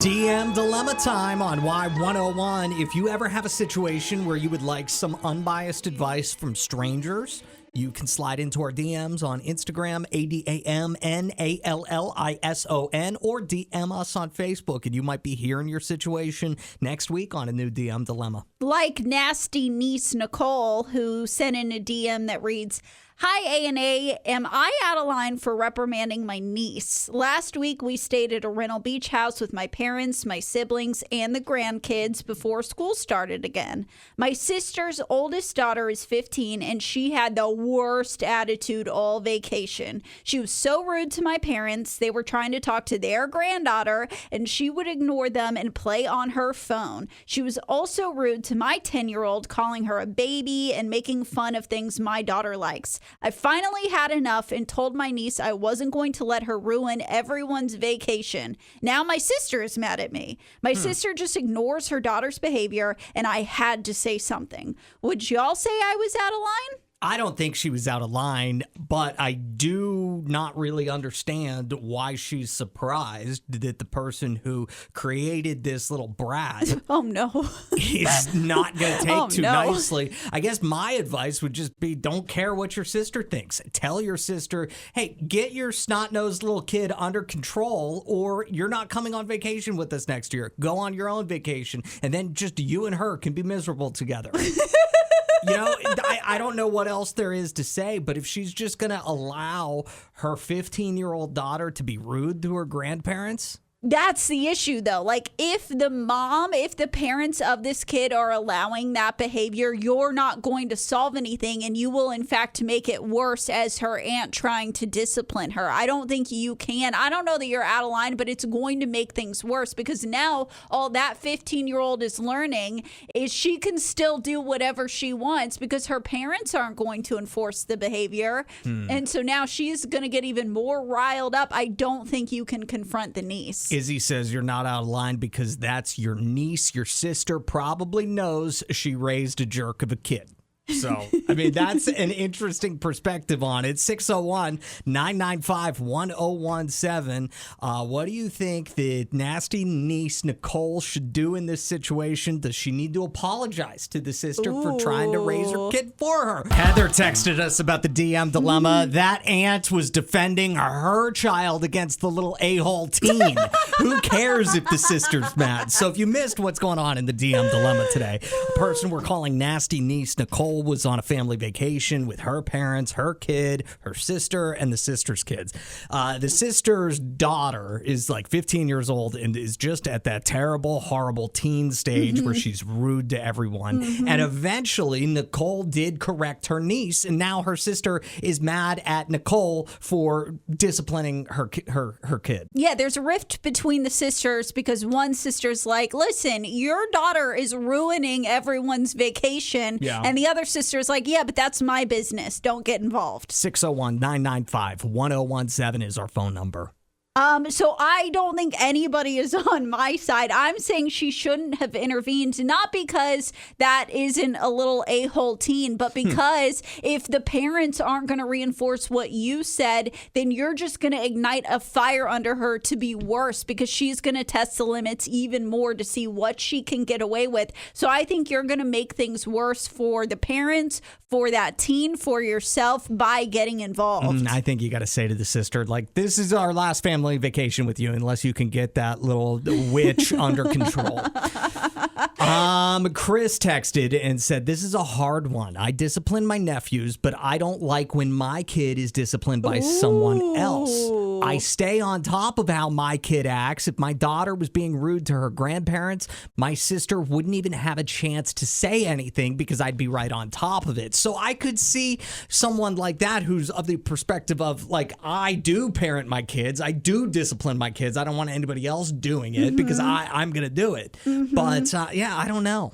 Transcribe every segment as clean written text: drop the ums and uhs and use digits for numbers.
DM Dilemma time on Y101. If you ever have a situation where you would like some unbiased advice from strangers, you can slide into our DMs on Instagram, ADAMNALLISON, or DM us on Facebook, and you might be hearing your situation next week on a new DM Dilemma. Like nasty niece Nicole, who sent in a DM that reads, "Hi, A&A. Am I out of line for reprimanding my niece? Last week, we stayed at a rental beach house with my parents, my siblings, and the grandkids before school started again. My sister's oldest daughter is 15, and she had the worst attitude all vacation. She was so rude to my parents. They were trying to talk to their granddaughter, and she would ignore them and play on her phone. She was also rude to my 10-year-old, calling her a baby and making fun of things my daughter likes. I finally had enough and told my niece I wasn't going to let her ruin everyone's vacation. Now my sister is mad at me. My sister just ignores her daughter's behavior, and I had to say something. Would y'all say I was out of line?" I don't think she was out of line, but I do not really understand why she's surprised that the person who created this little brat Oh, no. is not going to take Oh, too no. nicely. I guess my advice would just be don't care what your sister thinks. Tell your sister, hey, get your snot-nosed little kid under control or you're not coming on vacation with us next year. Go on your own vacation, and then just you and her can be miserable together. You know, I don't know what else there is to say, but if she's just going to allow her 15-year-old daughter to be rude to her grandparents... That's the issue, though. Like, if the parents of this kid are allowing that behavior, you're not going to solve anything, and you will, in fact, make it worse as her aunt trying to discipline her. I don't think you can. I don't know that you're out of line, but it's going to make things worse because now all that 15-year-old is learning is she can still do whatever she wants because her parents aren't going to enforce the behavior. And so now she's going to get even more riled up. I don't think you can confront the niece. Izzy says you're not out of line because that's your niece. Your sister probably knows she raised a jerk of a kid. So, I mean, that's an interesting perspective on it. 601-995-1017. What do you think the nasty niece Nicole should do in this situation? Does she need to apologize to the sister for trying to raise her kid for her? Heather texted us about the DM dilemma. That aunt was defending her child against the little a-hole teen. Who cares if the sister's mad? So if you missed what's going on in the DM dilemma today, a person we're calling nasty niece Nicole was on a family vacation with her parents, her kid, her sister, and the sister's kids. The sister's daughter is like 15 years old and is just at that terrible, horrible teen stage where she's rude to everyone. And eventually, Nicole did correct her niece, and now her sister is mad at Nicole for disciplining her kid. Yeah, there's a rift between the sisters because one sister's like, listen, your daughter is ruining everyone's vacation. Yeah. And the other sister's like, yeah, but that's my business. Don't get involved. 601-995-1017 is our phone number. So I don't think anybody is on my side. I'm saying she shouldn't have intervened, not because that isn't a little a-hole teen, but because if the parents aren't going to reinforce what you said, then you're just going to ignite a fire under her to be worse because she's going to test the limits even more to see what she can get away with. So I think you're going to make things worse for the parents, for that teen, for yourself by getting involved. I think you got to say to the sister, like, this is our last family vacation with you unless you can get that little witch under control. Chris texted and said, this is a hard one. I discipline my nephews, but I don't like when my kid is disciplined by someone else. I stay on top of how my kid acts. If my daughter was being rude to her grandparents, my sister wouldn't even have a chance to say anything because I'd be right on top of it. So I could see someone like that who's of the perspective of, like, I do parent my kids. I do discipline my kids. I don't want anybody else doing it because I'm going to do it. But, yeah, I don't know.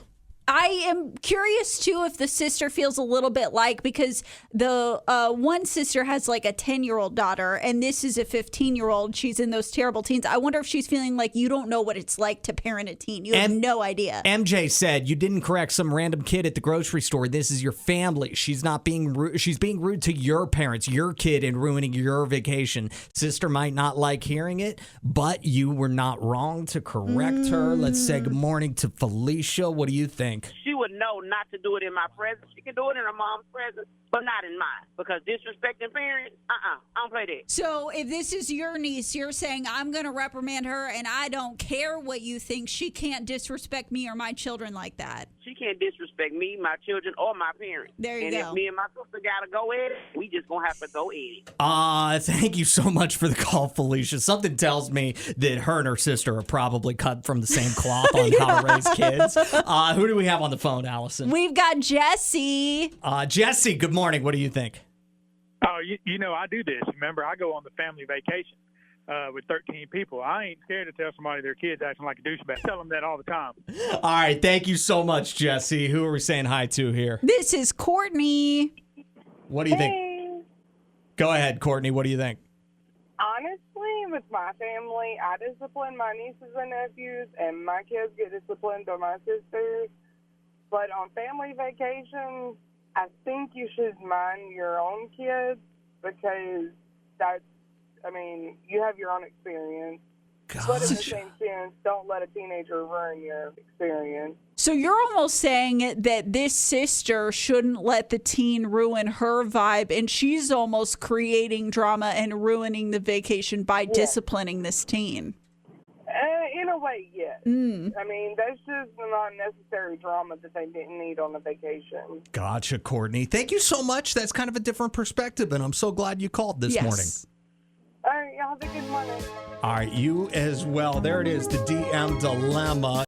I am curious too if the sister feels a little bit like, because the one sister has like a 10-year-old daughter and this is a 15-year-old. She's in those terrible teens. I wonder if she's feeling like you don't know what it's like to parent a teen. You have no idea. MJ said you didn't correct some random kid at the grocery store. This is your family. She's not being rude. She's being rude to your parents, your kid, and ruining your vacation. Sister might not like hearing it, but you were not wrong to correct her. Let's say good morning to Felicia. What do you think? She would know not to do it in my presence. She can do it in her mom's presence, but not in mine. Because disrespecting parents, I don't play that. So if this is your niece, you're saying I'm going to reprimand her and I don't care what you think. She can't disrespect me or my children like that. She can't disrespect me, my children, or my parents. There you go. And if me and my sister got to go at it, we just going to have to go at it. Thank you so much for the call, Felicia. Something tells me that her and her sister are probably cut from the same cloth on how to raise kids. Who do we have on the phone, Allison? We've got Jesse. Jesse, good morning. What do you think? Oh, you know, I do this. Remember, I go on the family vacation with 13 people. I ain't scared to tell somebody their kid's acting like a douchebag. I tell them that all the time. All right. Thank you so much, Jesse. Who are we saying hi to here? This is Courtney. What do you think? Go ahead, Courtney. What do you think? Honestly, with my family, I discipline my nieces and nephews, and my kids get disciplined by my sisters. But on family vacations, I think you should mind your own kids because you have your own experience. Gosh. But in the same sense, don't let a teenager ruin your experience. So you're almost saying that this sister shouldn't let the teen ruin her vibe, and she's almost creating drama and ruining the vacation by disciplining this teen. In a way, yes. I mean, that's just an unnecessary drama that they didn't need on the vacation. Gotcha, Courtney. Thank you so much. That's kind of a different perspective, and I'm so glad you called this morning. All right, y'all have a good morning. All right, you as well. There it is, the DM dilemma.